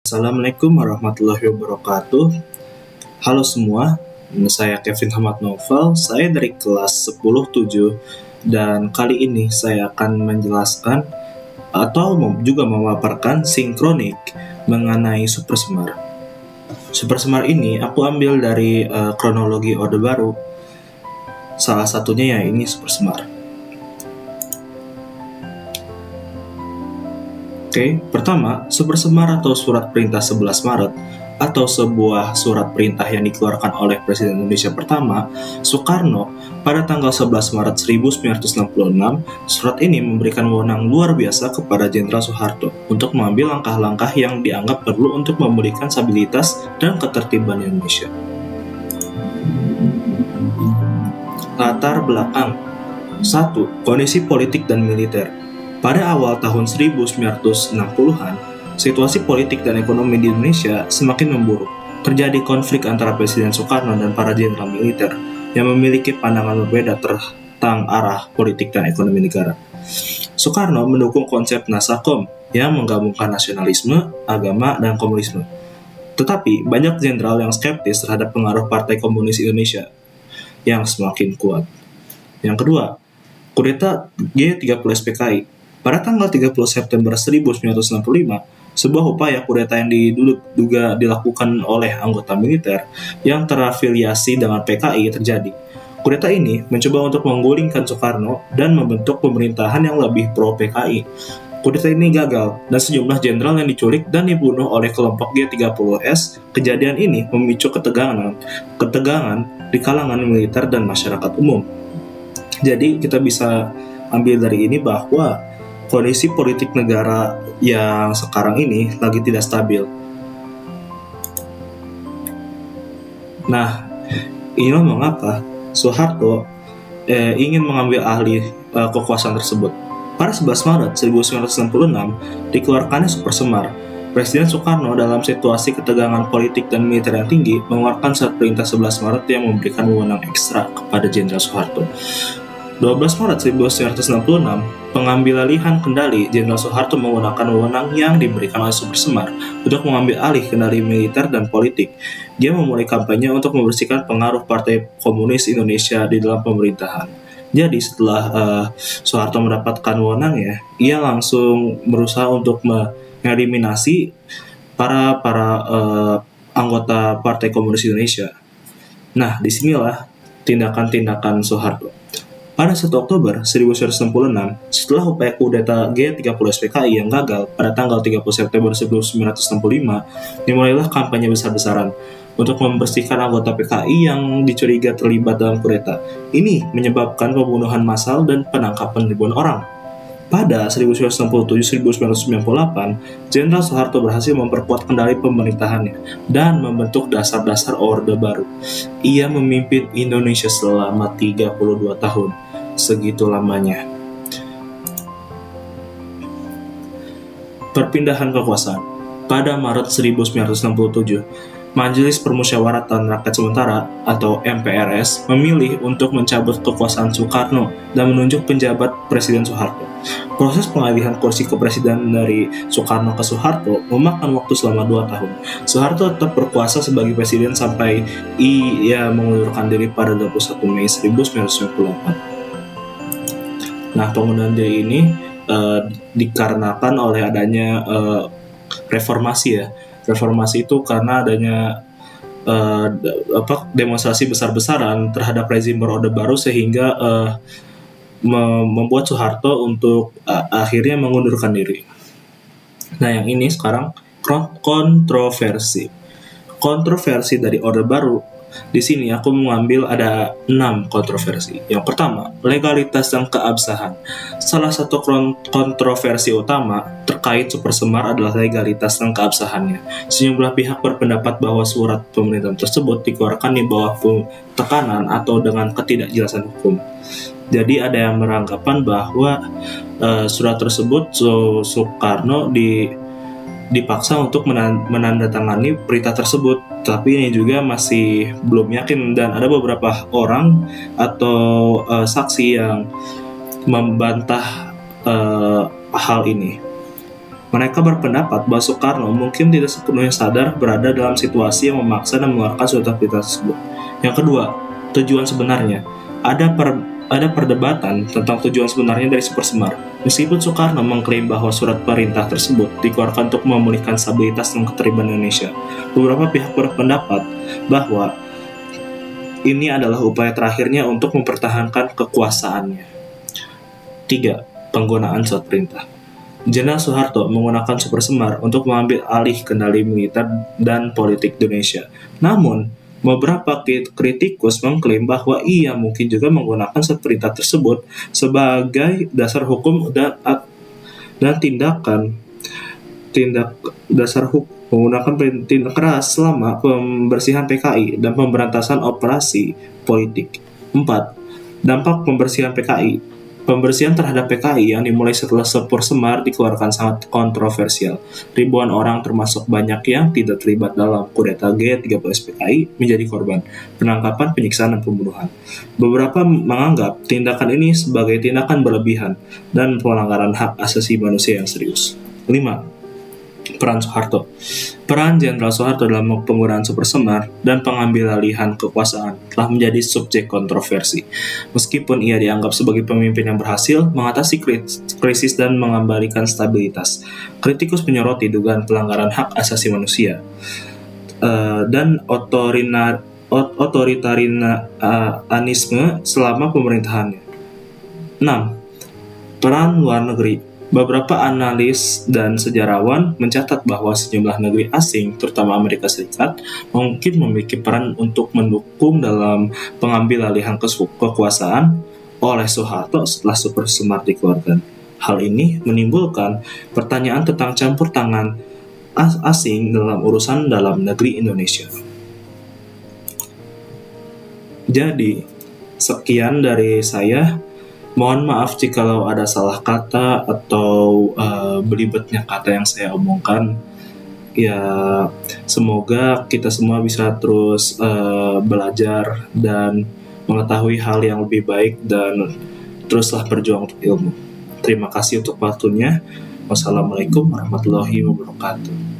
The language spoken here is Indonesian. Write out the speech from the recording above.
Assalamualaikum warahmatullahi wabarakatuh. Halo semua, saya Kevin Hamad Novel, saya dari kelas 10-7 dan kali ini saya akan menjelaskan atau juga memaparkan sinkronik mengenai supersemar. Supersemar ini aku ambil dari kronologi Orde Baru. Salah satunya ya ini supersemar. Oke, pertama, supersemar atau surat perintah 11 Maret atau sebuah surat perintah yang dikeluarkan oleh Presiden Indonesia pertama, Soekarno, pada tanggal 11 Maret 1966, surat ini memberikan wewenang luar biasa kepada Jenderal Soeharto untuk mengambil langkah-langkah yang dianggap perlu untuk memulihkan stabilitas dan ketertiban Indonesia. Latar belakang 1. Kondisi politik dan militer. Pada awal tahun 1960-an, situasi politik dan ekonomi di Indonesia semakin memburuk. Terjadi konflik antara Presiden Soekarno dan para jenderal militer yang memiliki pandangan berbeda tentang arah politik dan ekonomi negara. Soekarno mendukung konsep Nasakom yang menggabungkan nasionalisme, agama, dan komunisme. Tetapi banyak jenderal yang skeptis terhadap pengaruh Partai Komunis Indonesia yang semakin kuat. Yang kedua, kudeta G30 SPKI. Pada tanggal 30 September 1965, sebuah upaya kudeta yang diduga dilakukan oleh anggota militer yang terafiliasi dengan PKI terjadi. Kudeta ini mencoba untuk menggulingkan Soekarno dan membentuk pemerintahan yang lebih pro-PKI. Kudeta ini gagal dan sejumlah jenderal yang diculik dan dibunuh oleh kelompok G30S. Kejadian ini memicu ketegangan di kalangan militer dan masyarakat umum. Jadi kita bisa ambil dari ini bahwa kondisi politik negara yang sekarang ini lagi tidak stabil. Nah, ini mengapa Soeharto ingin mengambil alih kekuasaan tersebut. Pada 11 Maret 1966 dikeluarkannya Supersemar. Presiden Soekarno dalam situasi ketegangan politik dan militer yang tinggi mengeluarkan surat perintah 11 Maret yang memberikan wewenang ekstra kepada Jenderal Soeharto. 12 Maret 1966, pengambilalihan kendali Jenderal Soeharto menggunakan wewenang yang diberikan oleh Supersemar untuk mengambil alih kendali militer dan politik. Dia memulai kampanye untuk membersihkan pengaruh Partai Komunis Indonesia di dalam pemerintahan. Jadi setelah Soeharto mendapatkan wewenangnya, ia langsung berusaha untuk mengeliminasi para anggota Partai Komunis Indonesia. Nah, disinilah tindakan-tindakan Soeharto. Pada 1 Oktober 1966, setelah upaya kudeta G30 SPKI yang gagal pada tanggal 30 September 1965, dimulailah kampanye besar-besaran untuk membersihkan anggota PKI yang dicuriga terlibat dalam kudeta. Ini menyebabkan pembunuhan massal dan penangkapan ribuan orang. Pada 1967-1998, Jenderal Soeharto berhasil memperkuat kendali pemerintahannya dan membentuk dasar-dasar Orde Baru. Ia memimpin Indonesia selama 32 tahun. Segitu lamanya. Perpindahan kekuasaan. Pada Maret 1967, Majelis Permusyawaratan Rakyat Sementara atau MPRS memilih untuk mencabut kekuasaan Soekarno dan menunjuk penjabat Presiden Soeharto. Proses pengalihan kursi kepresiden dari Soekarno ke Soeharto memakan waktu selama 2 tahun. Soeharto tetap berkuasa sebagai presiden sampai ia mengundurkan diri pada 21 Mei 1998. Nah, pengunduran diri ini dikarenakan oleh adanya reformasi ya. Reformasi itu karena adanya demonstrasi besar-besaran terhadap rezim Orde Baru sehingga membuat Soeharto untuk akhirnya mengundurkan diri. Nah, yang ini sekarang kontroversi. Kontroversi dari Orde Baru. Di sini aku mengambil ada 6 kontroversi. Yang pertama, legalitas dan keabsahan. Salah satu kontroversi utama terkait Supersemar adalah legalitas dan keabsahannya. Sejumlah pihak berpendapat bahwa surat pemerintahan tersebut dikeluarkan di bawah tekanan atau dengan ketidakjelasan hukum. Jadi ada yang beranggapan bahwa surat tersebut Soekarno dipaksa untuk menandatangani berita tersebut, tapi ini juga masih belum yakin dan ada beberapa orang atau saksi yang membantah hal ini. Mereka berpendapat bahwa Soekarno mungkin tidak sepenuhnya sadar berada dalam situasi yang memaksa dan mengeluarkan surat berita tersebut. Yang kedua, tujuan sebenarnya. Ada perdebatan tentang tujuan sebenarnya dari Super Semar. Meskipun Soekarno mengklaim bahwa surat perintah tersebut dikeluarkan untuk memulihkan stabilitas dan ketertiban Indonesia, beberapa pihak berpendapat bahwa ini adalah upaya terakhirnya untuk mempertahankan kekuasaannya. 3. Penggunaan surat perintah. Jenderal Soeharto menggunakan Super Semar untuk mengambil alih kendali militer dan politik Indonesia. Namun, beberapa kritikus mengklaim bahwa ia mungkin juga menggunakan surat perintah tersebut sebagai dasar hukum dan menggunakan tindak keras selama pembersihan PKI dan pemberantasan operasi politik. 4. Dampak pembersihan PKI. Pembersihan terhadap PKI yang dimulai setelah Super Semar dikeluarkan sangat kontroversial. Ribuan orang termasuk banyak yang tidak terlibat dalam kudeta G30S PKI menjadi korban penangkapan, penyiksaan, dan pembunuhan. Beberapa menganggap tindakan ini sebagai tindakan berlebihan dan pelanggaran hak asasi manusia yang serius. 5. Peran Soeharto. Peran Jenderal Soeharto dalam penggunaan Super Semar dan pengambilalihan kekuasaan telah menjadi subjek kontroversi. Meskipun ia dianggap sebagai pemimpin yang berhasil mengatasi krisis dan mengembalikan stabilitas, kritikus menyoroti dugaan pelanggaran hak asasi manusia dan otoritarianisme selama pemerintahannya. 6. Peran luar negeri. Beberapa analis dan sejarawan mencatat bahwa sejumlah negeri asing, terutama Amerika Serikat, mungkin memiliki peran untuk mendukung dalam pengambilalihan kekuasaan oleh Soeharto setelah Super Semar dikeluarkan. Hal ini menimbulkan pertanyaan tentang campur tangan asing dalam urusan dalam negeri Indonesia. Jadi, sekian dari saya. Mohon maaf jikalau ada salah kata atau belibetnya kata yang saya omongkan. Ya, semoga kita semua bisa terus belajar dan mengetahui hal yang lebih baik dan teruslah berjuang untuk ilmu. Terima kasih untuk waktunya. Wassalamualaikum warahmatullahi wabarakatuh.